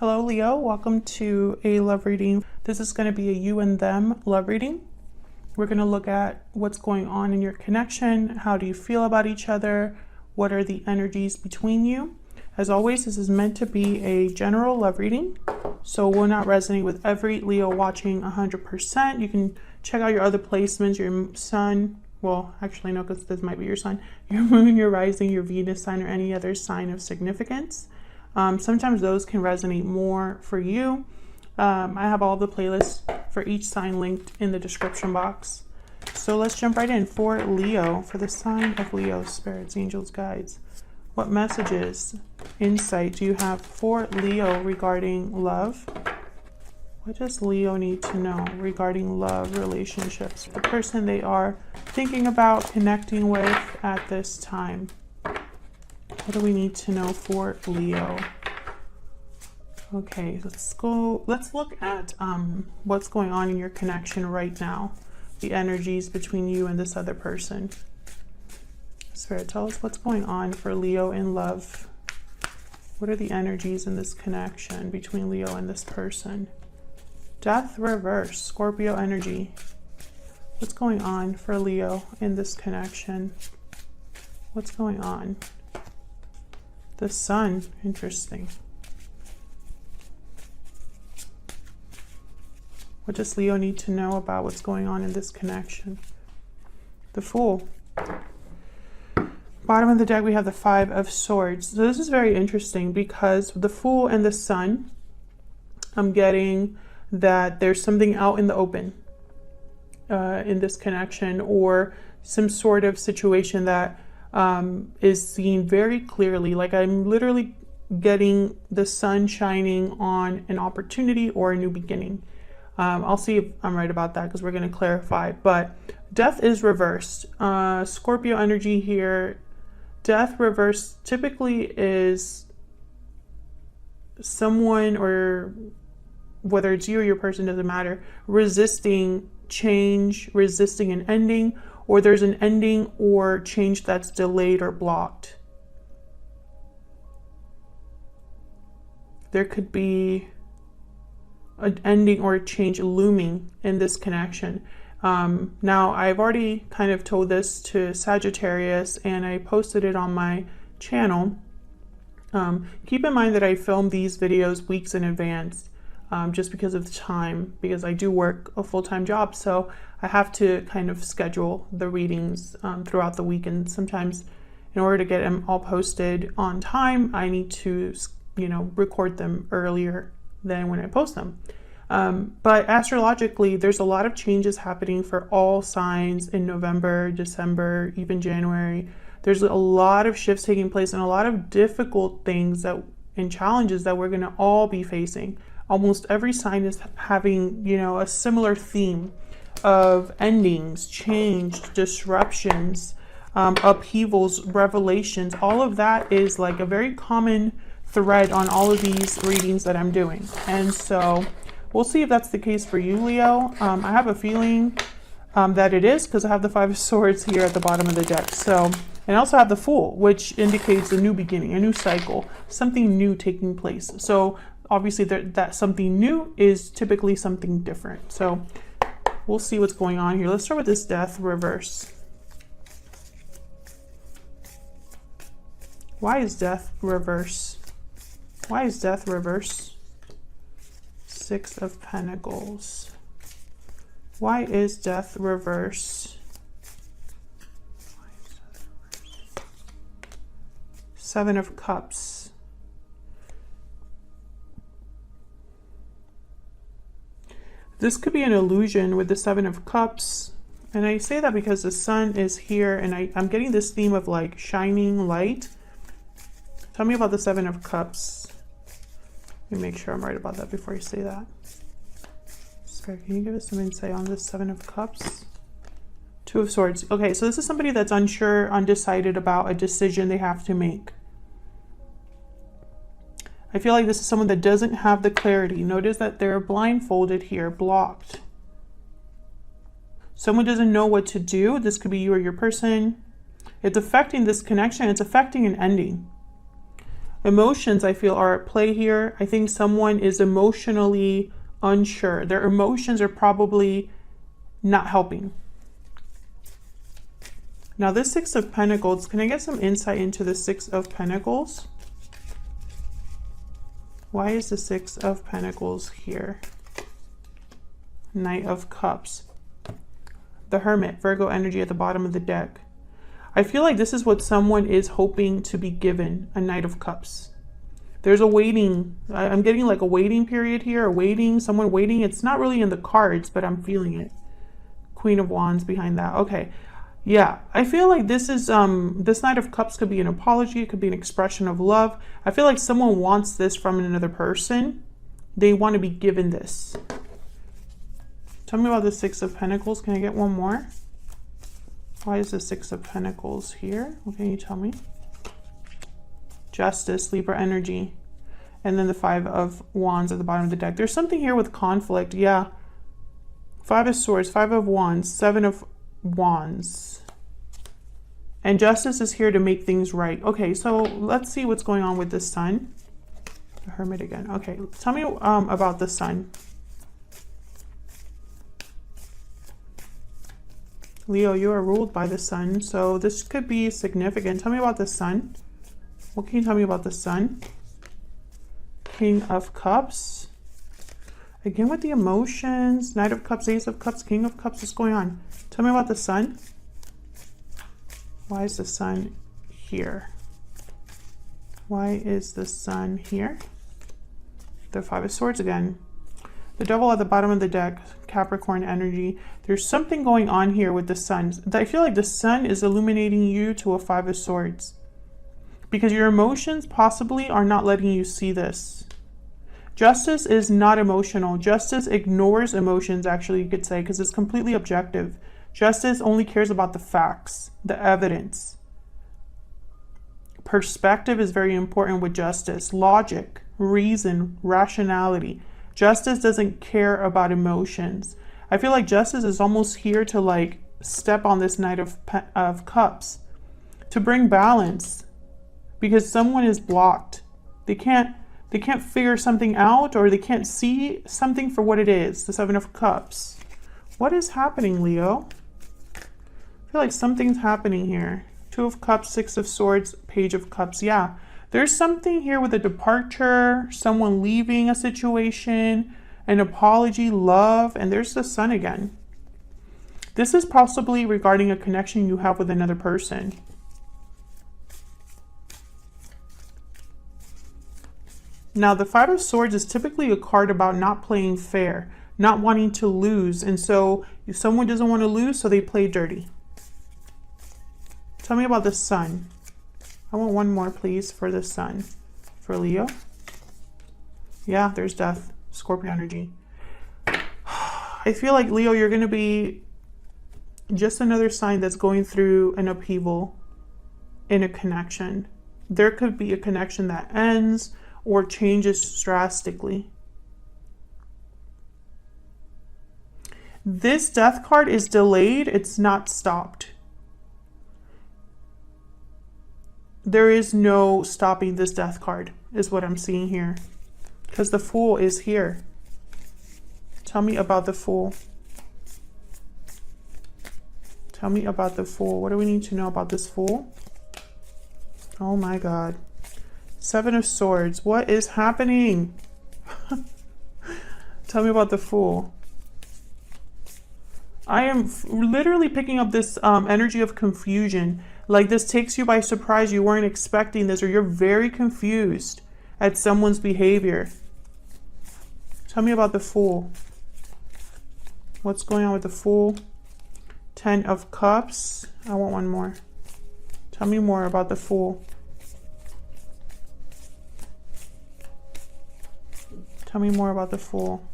Hello Leo, welcome to a love reading. This is going to be a you and them love reading. We're going to look at what's going on in your connection. How do you feel about each other? What are the energies between you? As always, this is meant to be a general love reading, so will not resonate with every Leo watching 100%. You can check out your other placements, your sun, well, actually no, because this might be your sun, your moon, your rising, your Venus sign, or any other sign of significance. Sometimes those can resonate more for you. I have all the playlists for each sign linked in the description box. So let's jump right in. For Leo, for the sign of Leo, spirits, angels, guides, what messages, insight do you have for Leo regarding love? What does Leo need to know regarding love, relationships, the person they are thinking about connecting with at this time? What do we need to know for Leo? Okay, let's look at what's going on in your connection right now. The energies between you and this other person. Spirit, tell us what's going on for Leo in love. What are the energies in this connection between Leo and this person? Death reverse, Scorpio energy. What's going on for Leo in this connection? What's going on? The sun, interesting. What does Leo need to know about what's going on in this connection? The Fool. Bottom of the deck, we have the Five of Swords. So this is very interesting because the Fool and the Sun, I'm getting that there's something out in the open in this connection, or some sort of situation that is seen very clearly. Like I'm literally getting the sun shining on an opportunity or a new beginning. I'll see if I'm right about that because we're going to clarify. But death is reversed. Scorpio energy here. Death reversed typically is someone, or whether it's you or your person, doesn't matter, resisting change, resisting an ending, or there's an ending or change that's delayed or blocked. There could be an ending or a change looming in this connection. Now, I've already kind of told this to Sagittarius and I posted it on my channel. Keep in mind that I film these videos weeks in advance, just because of the time, because I do work a full-time job. So I have to kind of schedule the readings throughout the week. And sometimes in order to get them all posted on time, I need to, record them earlier than when I post them. But astrologically, there's a lot of changes happening for all signs in November, December, even January. There's a lot of shifts taking place and a lot of difficult things and challenges that we're going to all be facing. Almost every sign is having, a similar theme of endings, change, disruptions, upheavals, revelations. All of that is like a very common thread on all of these readings that I'm doing. And so we'll see if that's the case for you, Leo. I have a feeling that it is, because I have the Five of Swords here at the bottom of the deck. So, and I also have the Fool, which indicates a new beginning, a new cycle, something new taking place. So obviously that something new is typically something different. So we'll see what's going on here. Let's start with this Death reverse. Why is Death reverse? Why is Death reverse? Six of Pentacles. Why is Death reverse? Seven of Cups. This could be an illusion with the Seven of Cups. And I say that because the sun is here and I'm getting this theme of like shining light. Tell me about the Seven of Cups. Let me make sure I'm right about that before I say that. Spirit, can you give us some insight on this Seven of Cups? Two of Swords. Okay, so this is somebody that's unsure, undecided about a decision they have to make. I feel like this is someone that doesn't have the clarity. Notice that they're blindfolded here, blocked. Someone doesn't know what to do. This could be you or your person. It's affecting this connection. It's affecting an ending. Emotions, I feel, are at play here. I think someone is emotionally unsure. Their emotions are probably not helping. Now this Six of Pentacles, can I get some insight into the Six of Pentacles? Why is the Six of Pentacles here? Knight of Cups. The Hermit, Virgo energy at the bottom of the deck. I feel like this is what someone is hoping to be given, a Knight of Cups. There's a waiting, I'm getting like a waiting period here, someone waiting. It's not really in the cards, but I'm feeling it. Queen of Wands behind that. Okay. Yeah, I feel like this is, this Knight of Cups could be an apology. It could be an expression of love. I feel like someone wants this from another person. They want to be given this. Tell me about the Six of Pentacles. Can I get one more? Why is the Six of Pentacles here? What can you tell me? Justice, Libra energy. And then the Five of Wands at the bottom of the deck. There's something here with conflict. Yeah. Five of Swords, Five of Wands, Seven of Wands. And Justice is here to make things right. Okay, so let's see what's going on with the Sun. The Hermit again. Okay, tell me about the Sun. Leo, you are ruled by the Sun, so this could be significant. Tell me about the Sun. What can you tell me about the Sun? King of Cups. Again with the emotions. Knight of Cups, Ace of Cups, King of Cups. What's going on? Tell me about the Sun. Why is the Sun here? Why is the Sun here? The Five of Swords again. The Devil at the bottom of the deck, Capricorn energy. There's something going on here with the Sun. I feel like the Sun is illuminating you to a Five of Swords. Because your emotions possibly are not letting you see this. Justice is not emotional. Justice ignores emotions, actually, you could say, because it's completely objective. Justice only cares about the facts, the evidence. Perspective is very important with justice. Logic, reason, rationality. Justice doesn't care about emotions. I feel like justice is almost here to like step on this Knight of Cups to bring balance, because someone is blocked. They can't figure something out, or they can't see something for what it is. The Seven of Cups. What is happening, Leo? I feel like something's happening here. Two of Cups, Six of Swords, Page of Cups. Yeah, there's something here with a departure, someone leaving a situation, an apology, love, and there's the Sun again. This is possibly regarding a connection you have with another person. Now, the Five of Swords is typically a card about not playing fair, not wanting to lose. And so if someone doesn't want to lose, so they play dirty. Tell me about the Sun. I want one more, please, for the Sun. For Leo. Yeah, there's Death, Scorpio energy. I feel like, Leo, you're going to be just another sign that's going through an upheaval in a connection. There could be a connection that ends or changes drastically. This Death card is delayed. It's not stopped. There is no stopping this Death card, is what I'm seeing here. Because the Fool is here. Tell me about the Fool. Tell me about the Fool. What do we need to know about this Fool? Oh my God. Seven of Swords. What is happening? Tell me about the Fool. I am literally picking up this energy of confusion. Like this takes you by surprise. You weren't expecting this, or you're very confused at someone's behavior. Tell me about the Fool. What's going on with the Fool? Ten of Cups. I want one more. Tell me more about the Fool. Tell me more about the Fool.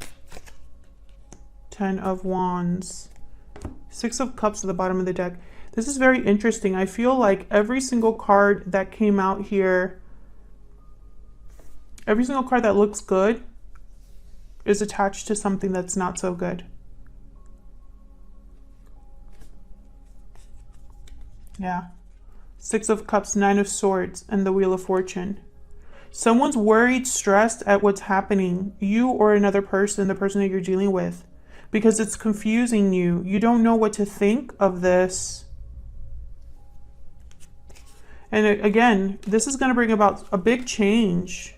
Ten of Wands. Six of Cups at the bottom of the deck. This is very interesting. I feel like every single card that came out here, every single card that looks good is attached to something that's not so good. Yeah. Six of Cups, Nine of Swords, and the Wheel of Fortune. Someone's worried, stressed at what's happening, you or another person, the person that you're dealing with, because it's confusing you. You don't know what to think of this. And again, this is going to bring about a big change.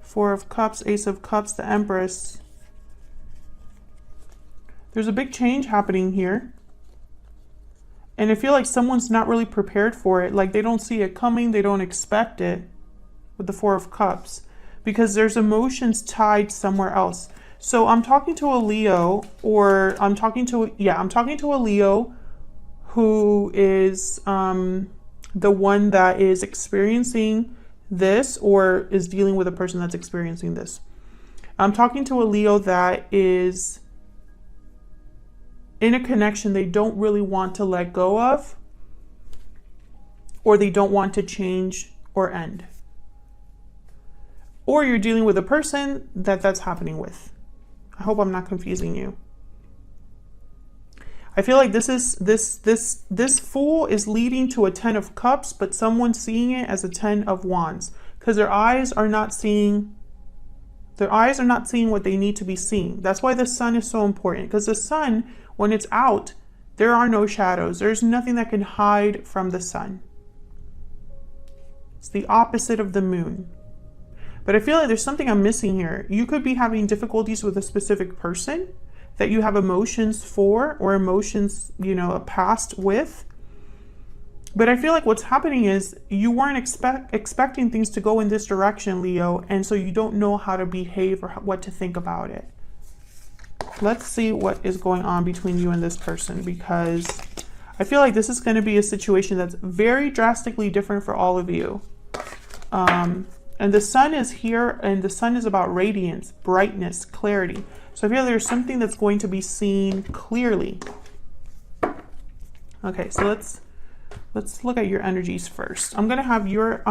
Four of Cups, Ace of Cups, the Empress. There's a big change happening here. And I feel like someone's not really prepared for it. Like they don't see it coming. They don't expect it with the Four of Cups. Because there's emotions tied somewhere else. So I'm talking to a Leo, or I'm talking to a Leo who is the one that is experiencing this, or is dealing with a person that's experiencing this. I'm talking to a Leo that is in a connection they don't really want to let go of, or they don't want to change or end. Or you're dealing with a person that's happening with. I hope I'm not confusing you. I feel like this Fool is leading to a Ten of Cups, but someone's seeing it as a Ten of Wands, because their eyes are not seeing what they need to be seeing. That's why the Sun is so important, because the Sun, when it's out, there are no shadows. There's nothing that can hide from the Sun. It's the opposite of the Moon. But I feel like there's something I'm missing here. You could be having difficulties with a specific person that you have emotions for, or emotions, a past with. But I feel like what's happening is you weren't expecting things to go in this direction, Leo, and so you don't know how to behave or what to think about it. Let's see what is going on between you and this person, because I feel like this is going to be a situation that's very drastically different for all of you. And the Sun is here, and the Sun is about radiance, brightness, clarity. So I feel there's something that's going to be seen clearly. Okay, so let's look at your energies first. I'm gonna have your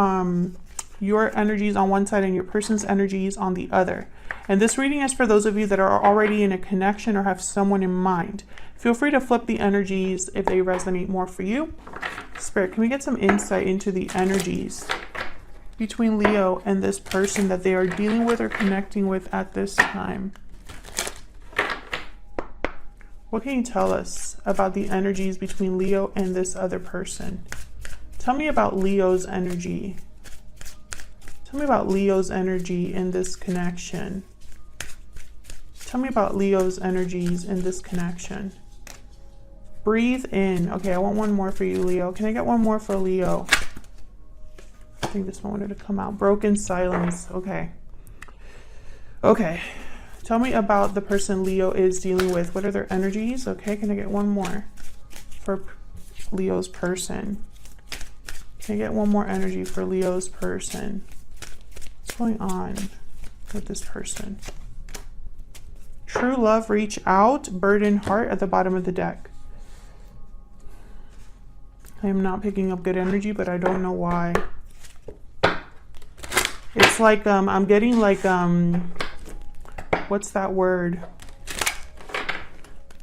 energies on one side and your person's energies on the other. And this reading is for those of you that are already in a connection or have someone in mind. Feel free to flip the energies if they resonate more for you. Spirit, can we get some insight into the energies between Leo and this person that they are dealing with or connecting with at this time? What can you tell us about the energies between Leo and this other person? Tell me about Leo's energy. Tell me about Leo's energy in this connection. Tell me about Leo's energies in this connection. Breathe in. Okay, I want one more for you, Leo. Can I get one more for Leo? I think this one wanted to come out. Broken silence. Okay. Okay. Tell me about the person Leo is dealing with. What are their energies? Okay, can I get one more for Leo's person? Can I get one more energy for Leo's person? What's going on with this person? True love, reach out, burden heart at the bottom of the deck. I am not picking up good energy, but I don't know why. It's like, I'm getting like, what's that word?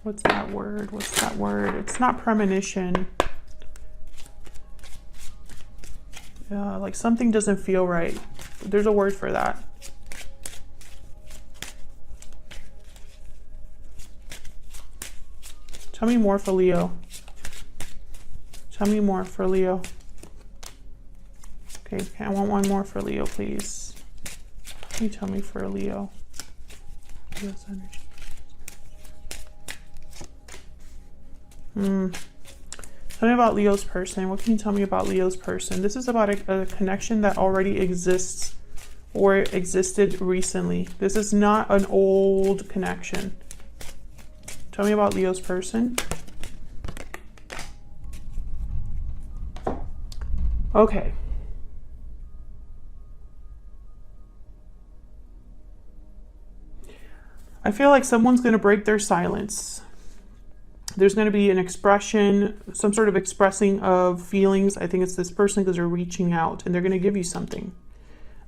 What's that word? What's that word? It's not premonition. Like something doesn't feel right. There's a word for that. Tell me more for Leo. Tell me more for Leo. Okay, I want one more for Leo, please. Can you tell me for Leo? Leo's energy. Tell me about Leo's person. What can you tell me about Leo's person? This is about a connection that already exists or existed recently. This is not an old connection. Tell me about Leo's person. Okay. I feel like someone's going to break their silence. There's going to be an expression, some sort of expressing of feelings. I think it's this person because they're reaching out and they're going to give you something.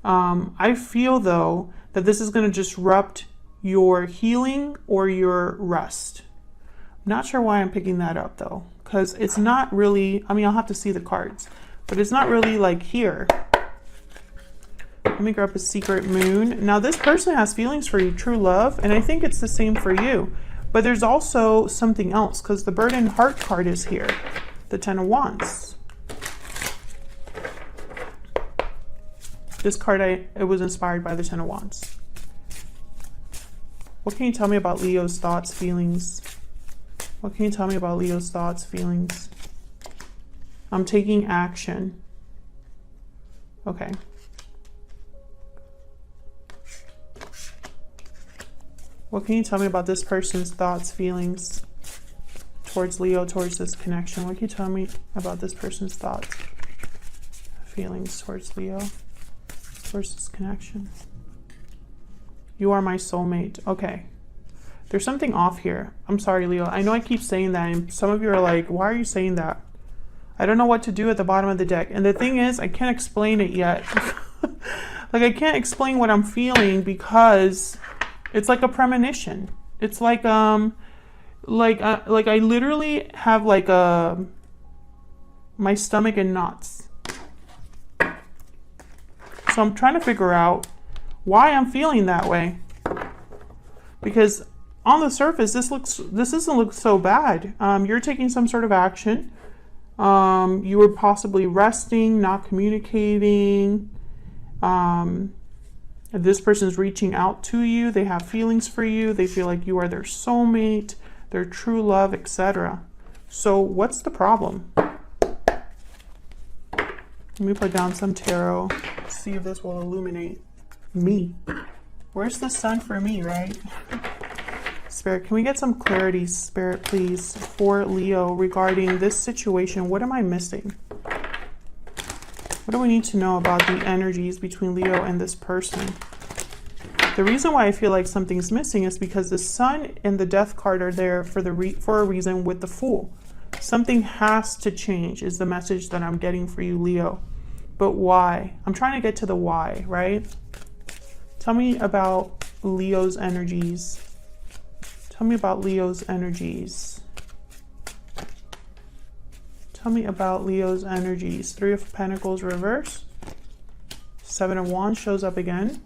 I feel, though, that this is going to disrupt your healing or your rest. I'm not sure why I'm picking that up, though, because it's not really, I mean, I'll have to see the cards, but it's not really like here. Let me grab a secret moon. Now this person has feelings for you, true love, and I think it's the same for you. But there's also something else because the burdened heart card is here. The 10 of Wands. This card, it was inspired by the 10 of Wands. What can you tell me about Leo's thoughts, feelings? What can you tell me about Leo's thoughts, feelings? I'm taking action. Okay. What can you tell me about this person's thoughts, feelings towards Leo, towards this connection? What can you tell me about this person's thoughts, feelings towards Leo, towards this connection? You are my soulmate. Okay. There's something off here. I'm sorry, Leo. I know I keep saying that, and some of you are like, why are you saying that? I don't know what to do at the bottom of the deck. And the thing is, I can't explain it yet. Like, I can't explain what I'm feeling because it's like a premonition. It's like I literally have like my stomach in knots. So I'm trying to figure out why I'm feeling that way. Because on the surface, this doesn't look so bad. You're taking some sort of action. You were possibly resting, not communicating. This person's reaching out to you. They have feelings for you. They feel like you are their soulmate, their true love, etc. So what's the problem? Let me put down some tarot. See if this will illuminate me. Where's the sun for me, right? Spirit, can we get some clarity, Spirit, please, for Leo regarding this situation? What am I missing? What do we need to know about the energies between Leo and this person? The reason why I feel like something's missing is because the Sun and the Death card are there for a reason with the Fool. Something has to change is the message that I'm getting for you, Leo. But why? I'm trying to get to the why, right? Tell me about Leo's energies. Tell me about Leo's energies. Tell me about Leo's energies. 3 of Pentacles reverse. 7 of Wands shows up again.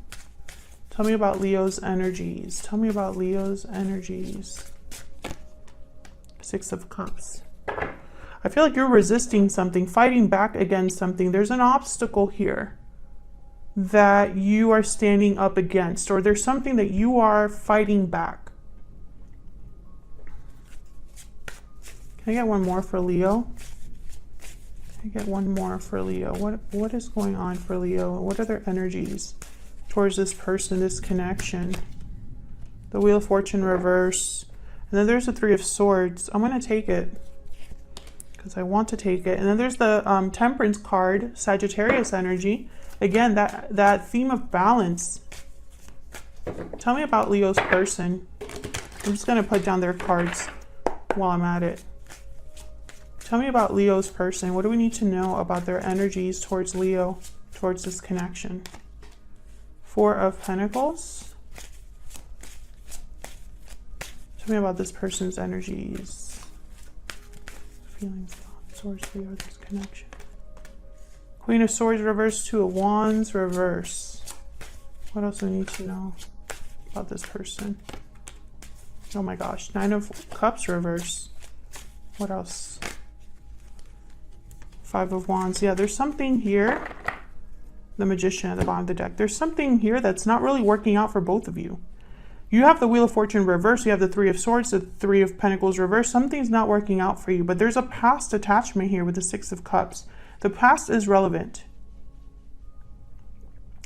Tell me about Leo's energies. Tell me about Leo's energies. 6 of Cups. I feel like you're resisting something, fighting back against something. There's an obstacle here that you are standing up against, or there's something that you are fighting back. Can I get one more for Leo? Can I get one more for Leo? What is going on for Leo? What are their energies towards this person, this connection? The Wheel of Fortune reverse. And then there's the 3 of Swords. I'm going to take it because I want to take it. And then there's the Temperance card, Sagittarius energy. Again, that theme of balance. Tell me about Leo's person. I'm just going to put down their cards while I'm at it. Tell me about Leo's person. What do we need to know about their energies towards Leo, towards this connection? 4 of Pentacles. Tell me about this person's energies. Feelings, thoughts towards Leo, this connection. Queen of Swords reverse, 2 of Wands reverse. What else do we need to know about this person? Oh my gosh, 9 of Cups reverse. What else? 5 of Wands. Yeah, there's something here. The Magician at the bottom of the deck. There's something here that's not really working out for both of you. You have the Wheel of Fortune reverse. You have the 3 of Swords, the 3 of Pentacles reverse. Something's not working out for you, but there's a past attachment here with the 6 of Cups. The past is relevant.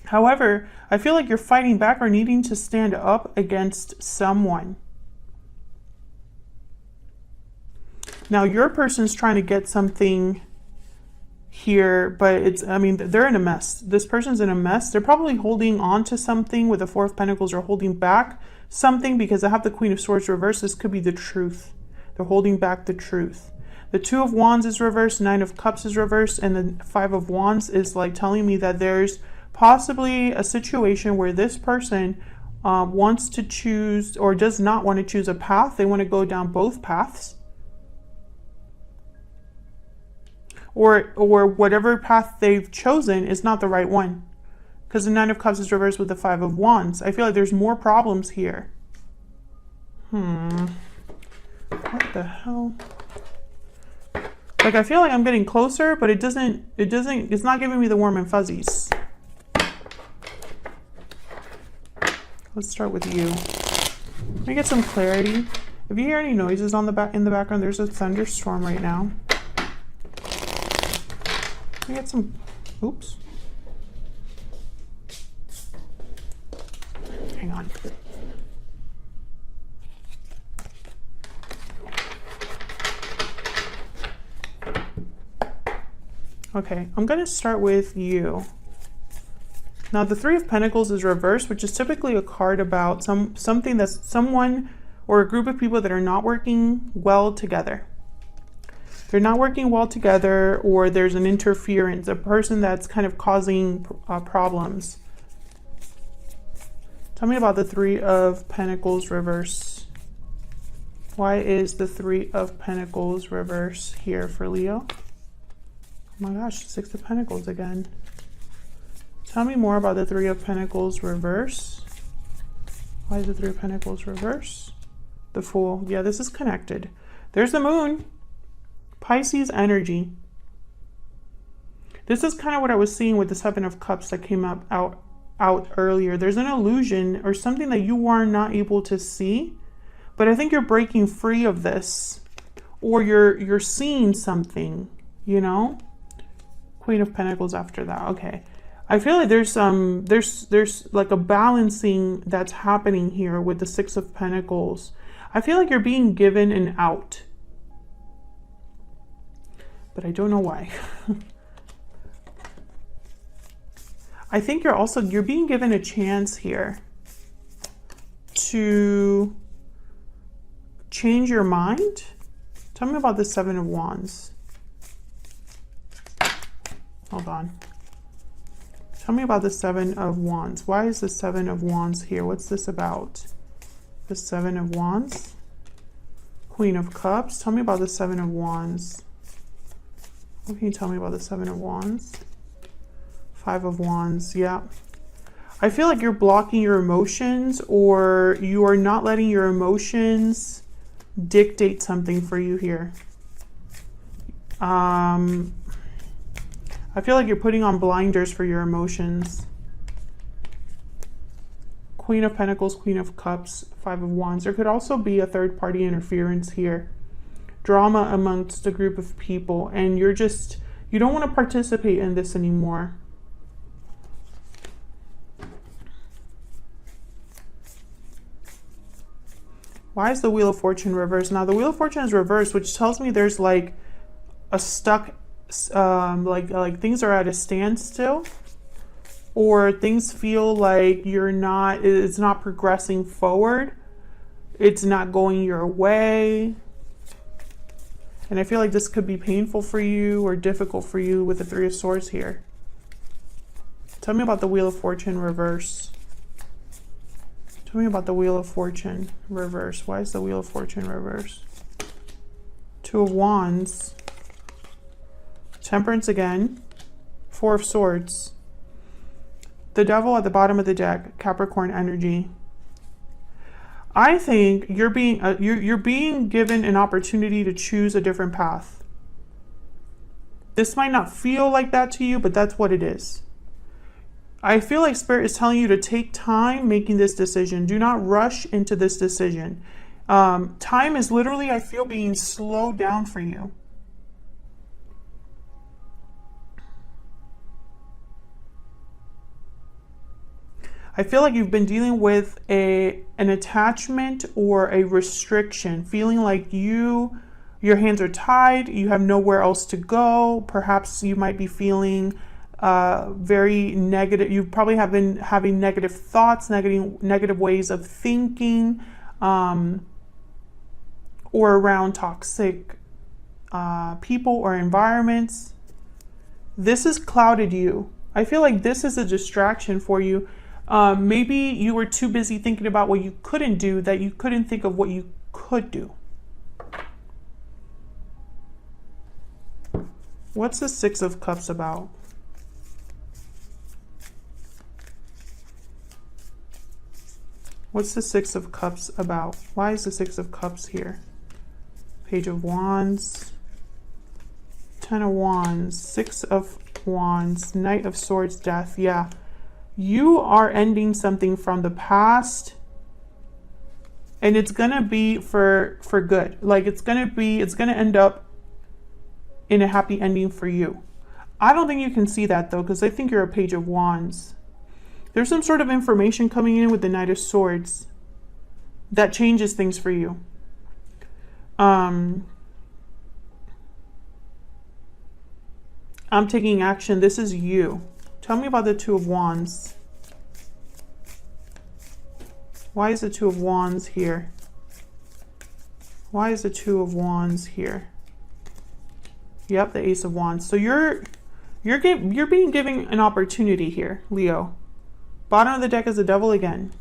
However, I feel like you're fighting back or needing to stand up against someone. Now, your person's trying to get something here, but they're in a mess. This person's in a mess. They're probably holding on to something with the 4 of Pentacles, or holding back something because I have the Queen of Swords reversed. This could be the truth. They're holding back the truth. The 2 of Wands is reversed, 9 of Cups is reversed, and the 5 of Wands is like telling me that there's possibly a situation where this person wants to choose, or does not want to choose a path. They want to go down both paths. Or whatever path they've chosen is not the right one. Because the Nine of Cups is reversed with the Five of Wands. I feel like there's more problems here. What the hell? Like, I feel like I'm getting closer, but it's not giving me the warm and fuzzies. Let's start with you. Let me get some clarity. If you hear any noises on in the background, there's a thunderstorm right now. Let me get some, oops. Hang on. Okay, I'm going to start with you. Now, the Three of Pentacles is reversed, which is typically a card about something that's someone or a group of people that are not working well together. They're not working well together, or there's an interference, a person that's kind of causing problems. Tell me about the Three of Pentacles reverse. Why is the Three of Pentacles reverse here for Leo? Oh my gosh, Six of Pentacles again. Tell me more about the Three of Pentacles reverse. Why is the Three of Pentacles reverse? The Fool. Yeah, this is connected. There's the Moon. Pisces energy. This is kind of what I was seeing with the Seven of Cups that came out earlier. There's an illusion or something that you are not able to see, but I think you're breaking free of this, or you're seeing something, you know? Queen of Pentacles after that. Okay. I feel like there's like a balancing that's happening here with the Six of Pentacles. I feel like you're being given an out, but I don't know why. I think you're being given a chance here to change your mind. Tell me about the Seven of Wands. Hold on. Tell me about the Seven of Wands. Why is the Seven of Wands here? What's this about? The Seven of Wands. Queen of Cups. Tell me about the Seven of Wands. What can you tell me about the Seven of Wands? Five of Wands. Yeah. I feel like you're blocking your emotions, or you are not letting your emotions dictate something for you here. I feel like you're putting on blinders for your emotions. Queen of Pentacles, Queen of Cups, Five of Wands. There could also be a third-party interference here. Drama amongst a group of people, and you don't want to participate in this anymore. Why is the Wheel of Fortune reversed? Now, the Wheel of Fortune is reversed, which tells me there's like a stuck, like things are at a standstill, or things feel like it's not progressing forward. It's not going your way. And I feel like this could be painful for you or difficult for you with the Three of Swords here. Tell me about the Wheel of Fortune reverse. Tell me about the Wheel of Fortune reverse. Why is the Wheel of Fortune reverse? Two of Wands. Temperance again. Four of Swords. The Devil at the bottom of the deck. Capricorn energy. I think you're being given an opportunity to choose a different path. This might not feel like that to you, but that's what it is. I feel like Spirit is telling you to take time making this decision. Do not rush into this decision. Time is literally, I feel, being slowed down for you. I feel like you've been dealing with an attachment or a restriction, feeling like your hands are tied, you have nowhere else to go. Perhaps you might be feeling very negative. You probably have been having negative thoughts, negative ways of thinking, or around toxic people or environments. This has clouded you. I feel like this is a distraction for you. Maybe you were too busy thinking about what you couldn't do that you couldn't think of what you could do. What's the Six of Cups about? What's the Six of Cups about? Why is the Six of Cups here? Page of Wands, Ten of Wands, Six of Wands, Knight of Swords, Death. Yeah, you are ending something from the past, and it's gonna be for good. Like it's gonna end up in a happy ending for you. I don't think you can see that though, because I think you're a Page of Wands. There's some sort of information coming in with the Knight of Swords that changes things for you. I'm taking action. This is you. Tell me about the Two of Wands. Why is the Two of Wands here? Why is the Two of Wands here? Yep, the Ace of Wands. So you're being given an opportunity here, Leo. Bottom of the deck is the Devil again.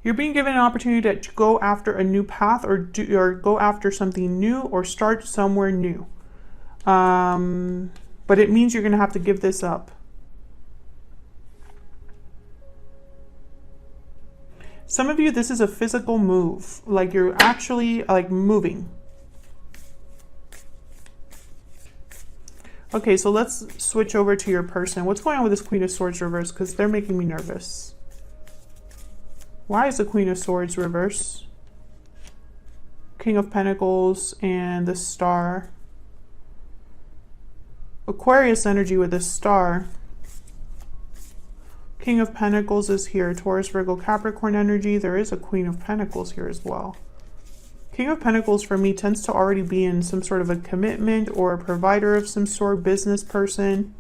You're being given an opportunity to go after a new path, or go after something new, or start somewhere new. But it means you're going to have to give this up. Some of you, this is a physical move. Like you're actually like moving. Okay, so let's switch over to your person. What's going on with this Queen of Swords reverse? Because they're making me nervous. Why is the Queen of Swords reverse? King of Pentacles and the Star. Aquarius energy with the Star. King of Pentacles is here. Taurus, Virgo, Capricorn energy. There is a Queen of Pentacles here as well. King of Pentacles for me tends to already be in some sort of a commitment or a provider of some sort, business person.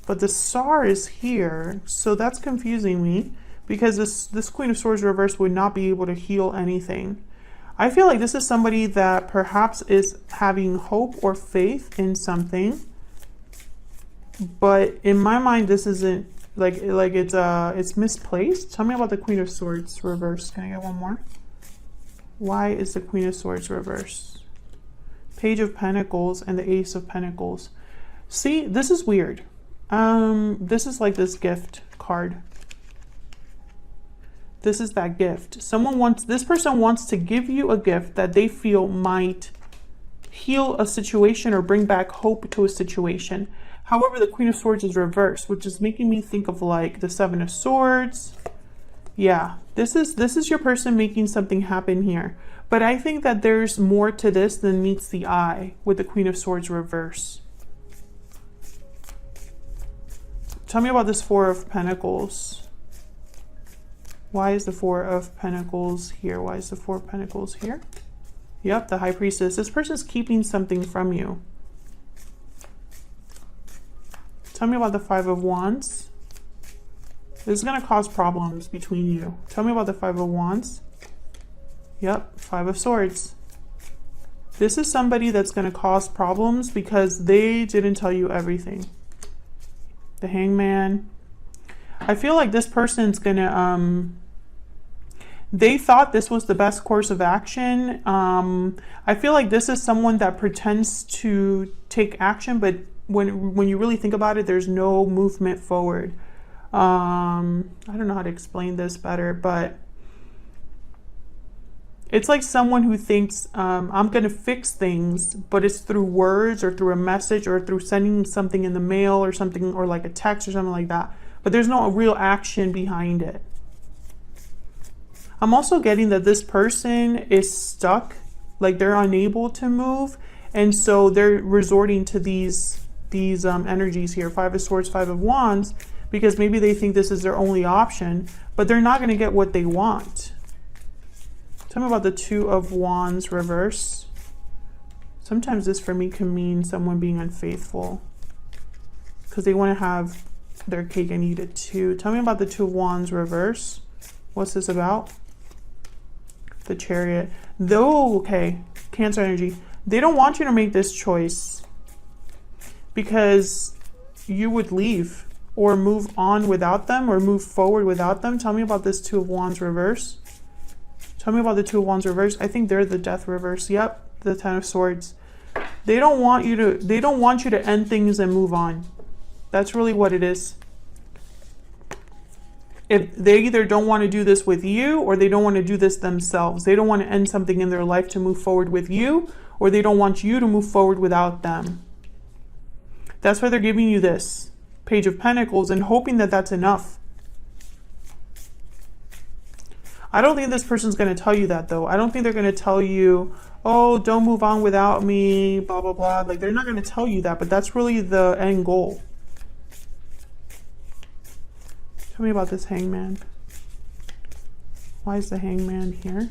But the Star is here, so that's confusing me, because this Queen of Swords reverse would not be able to heal anything. I feel like this is somebody that perhaps is having hope or faith in something, but in my mind this isn't like it's misplaced. Tell me about the Queen of Swords reverse. Can I get one more? Why is the Queen of Swords reverse? Page of Pentacles and the Ace of Pentacles. See, this is weird. This is like this gift card. This is that gift. This person wants to give you a gift that they feel might heal a situation or bring back hope to a situation. However, the Queen of Swords is reversed, which is making me think of like the Seven of Swords. Yeah, this is your person making something happen here. But I think that there's more to this than meets the eye with the Queen of Swords reverse. Tell me about this Four of Pentacles. Why is the Four of Pentacles here? Why is the Four of Pentacles here? Yep, the High Priestess. This person's keeping something from you. Tell me about the Five of Wands. This is going to cause problems between you. Tell me about the Five of Wands. Yep, Five of Swords. This is somebody that's going to cause problems because they didn't tell you everything. The Hangman. I feel like this person's going to... they thought this was the best course of action. I feel like this is someone that pretends to take action, but when you really think about it, there's no movement forward. I don't know how to explain this better, but it's like someone who thinks I'm going to fix things, but it's through words or through a message or through sending something in the mail or something, or like a text or something like that. But there's no real action behind it. I'm also getting that this person is stuck, like they're unable to move, and so they're resorting to these energies here, Five of Swords, Five of Wands, because maybe they think this is their only option, but they're not going to get what they want. Tell me about the Two of Wands reverse. Sometimes this for me can mean someone being unfaithful because they want to have their cake and eat it too. Tell me about the Two of Wands reverse. What's this about? The Chariot. Though, okay, Cancer energy. They don't want you to make this choice because you would leave or move on without them or move forward without them. Tell me about this Two of Wands reverse. Tell me about the Two of Wands reverse. I think they're the Death reverse. Yep, the Ten of Swords. They don't want you to end things and move on. That's really what it is. if they either don't want to do this with you or they don't want to do this themselves. They don't want to end something in their life to move forward with you, or they don't want you to move forward without them. That's why they're giving you this Page of Pentacles and hoping that that's enough. I don't think this person's going to tell you that, though. I don't think they're going to tell you, oh, don't move on without me, blah, blah, blah. Like, they're not going to tell you that, but that's really the end goal. Tell me about this Hangman. Why is the Hangman here?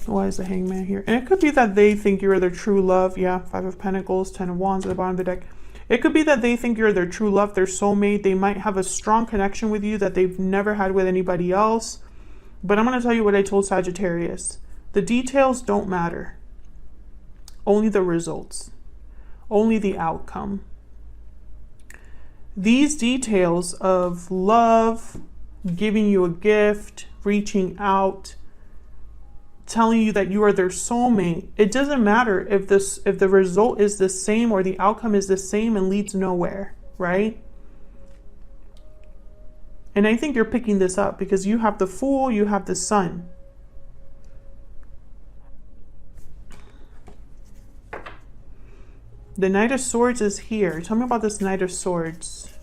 Why is the Hangman here? And it could be that they think you're their true love. Yeah, Five of Pentacles, Ten of Wands at the bottom of the deck. It could be that they think you're their true love, their soulmate. They might have a strong connection with you that they've never had with anybody else. But I'm going to tell you what I told Sagittarius. The details don't matter. Only the results. Only the outcome. These details of love, giving you a gift, reaching out, telling you that you are their soulmate, it doesn't matter if the result is the same or the outcome is the same and leads nowhere, right? And I think you're picking this up because you have the Fool, you have the Sun. The Knight of Swords is here. Tell me about this Knight of Swords.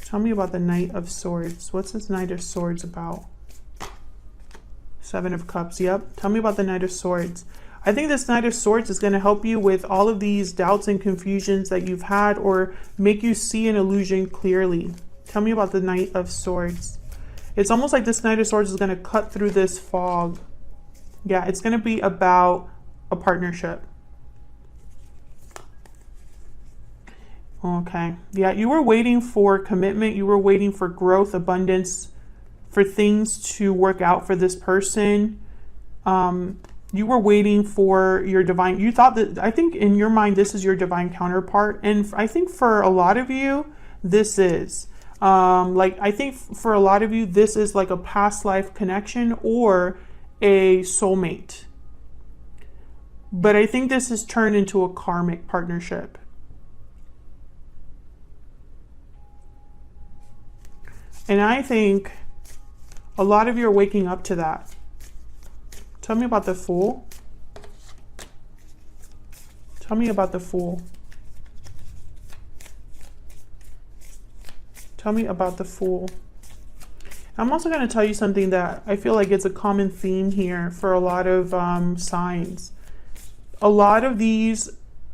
Tell me about the Knight of Swords. What's this Knight of Swords about? Seven of Cups, yep. Tell me about the Knight of Swords. I think this Knight of Swords is going to help you with all of these doubts and confusions that you've had, or make you see an illusion clearly. Tell me about the Knight of Swords. It's almost like this Knight of Swords is going to cut through this fog. Yeah, it's going to be about a partnership. Okay. Yeah, you were waiting for commitment. You were waiting for growth, abundance, for things to work out for this person. You were waiting for your divine, you thought that, I think in your mind, this is your divine counterpart. And I think for a lot of you, this is, I think for a lot of you, this is like a past life connection or a soulmate. But I think this has turned into a karmic partnership. And I think a lot of you are waking up to that. Tell me about the Fool. Tell me about the Fool. Tell me about the Fool. I'm also going to tell you something that I feel like it's a common theme here for a lot of signs. A lot of these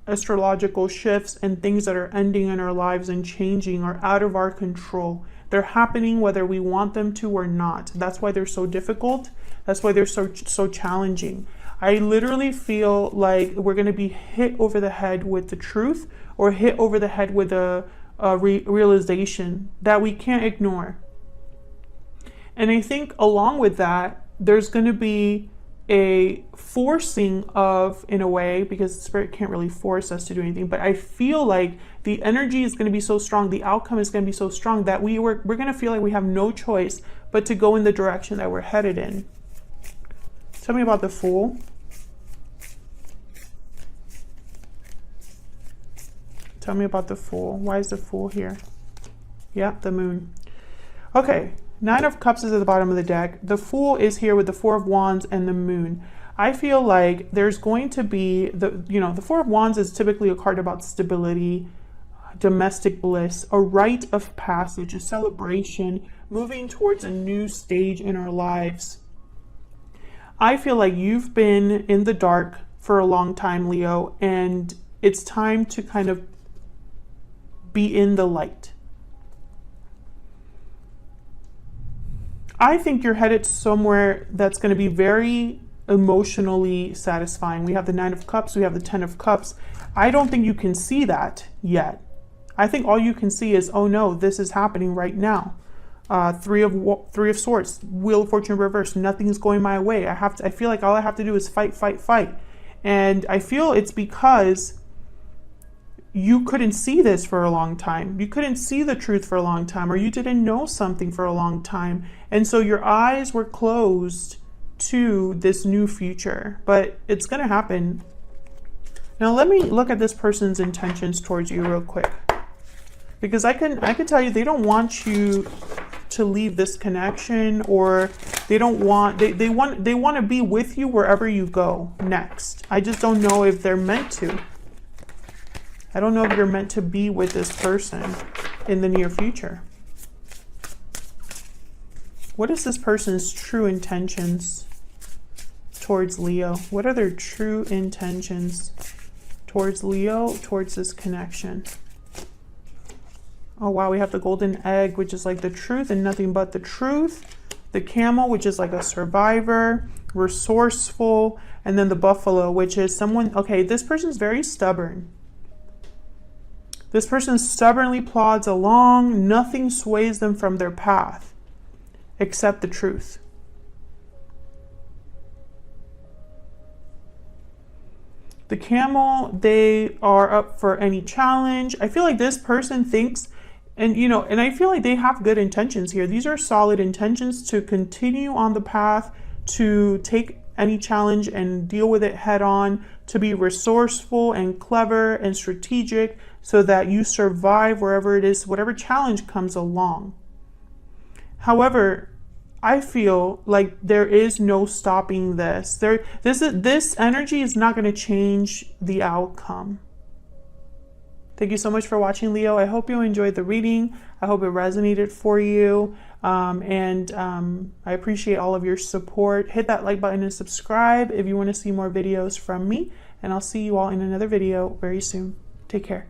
astrological shifts and things that are ending in our lives and changing are out of our control. They're happening whether we want them to or not. That's why they're so difficult. That's why they're so challenging. I literally feel like we're going to be hit over the head with the truth, or hit over the head with a realization that we can't ignore. And I think along with that, there's going to be a forcing of, in a way, because the Spirit can't really force us to do anything, but I feel like the energy is going to be so strong, the outcome is going to be so strong that we're going to feel like we have no choice but to go in the direction that we're headed in. Tell me about the Fool. Tell me about the Fool. Why is the Fool here? Yeah, the Moon. Okay. Nine of Cups is at the bottom of the deck. The Fool is here with the Four of Wands and the Moon. I feel like there's going to be, the Four of Wands is typically a card about stability, domestic bliss, a rite of passage, a celebration, moving towards a new stage in our lives. I feel like you've been in the dark for a long time, Leo, and it's time to kind of be in the light. I think you're headed somewhere that's going to be very emotionally satisfying. We have the Nine of Cups, we have the Ten of Cups. I don't think you can see that yet. I think all you can see is, oh no, this is happening right now. Three of Swords, Wheel of Fortune reversed. Nothing's going my way. I feel like all I have to do is fight, fight, fight. And I feel it's because you couldn't see this for a long time. You couldn't see the truth for a long time, or you didn't know something for a long time. And so your eyes were closed to this new future, but it's going to happen. Now let me look at this person's intentions towards you real quick, Because I can tell you they don't want you to leave this connection, or they want to be with you wherever you go next. I just don't know if they're meant to. I don't know if you're meant to be with this person in the near future. What is this person's true intentions towards Leo? What are their true intentions towards Leo, towards this connection? Oh wow, we have the golden egg, which is like the truth and nothing but the truth. The camel, which is like a survivor, resourceful, and then the buffalo, which is someone, okay, this person's very stubborn. This person stubbornly plods along. Nothing sways them from their path except the truth. The camel, they are up for any challenge. I feel like this person thinks, and you know, and I feel like they have good intentions here. These are solid intentions to continue on the path, to take any challenge and deal with it head on, to be resourceful and clever and strategic so that you survive wherever it is, whatever challenge comes along. However, I feel like there is no stopping this. This energy is not going to change the outcome. Thank you so much for watching, Leo. I hope you enjoyed the reading. I hope it resonated for you. I appreciate all of your support. Hit that like button and subscribe if you want to see more videos from me. And I'll see you all in another video very soon. Take care.